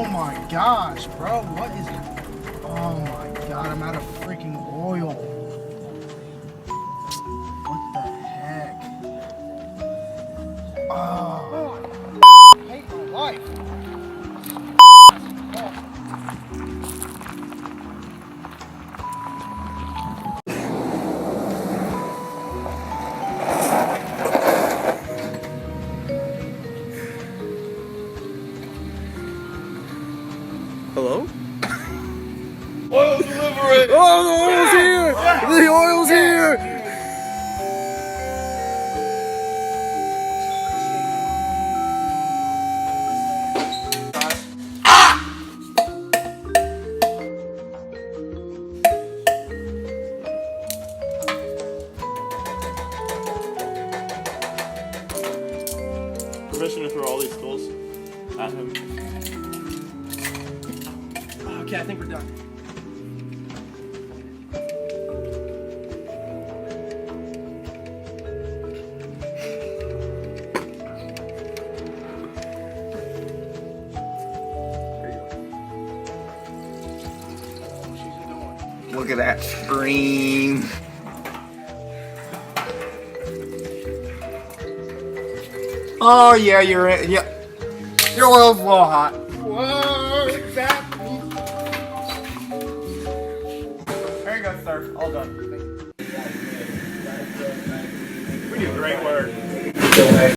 Oh my gosh, bro, what is it? Oh my god, I'm out of freaking oil. What the heck? Oh, I hate my life. Hello? Oil delivery! Oh, the oil's here! The oil's here! Permission to throw all these tools at him. Okay, I think we're done. Look at that stream. Oh yeah, you're in. Yeah, your oil's a little hot. Whoa, exactly. There you go, sir. All done. We do great work.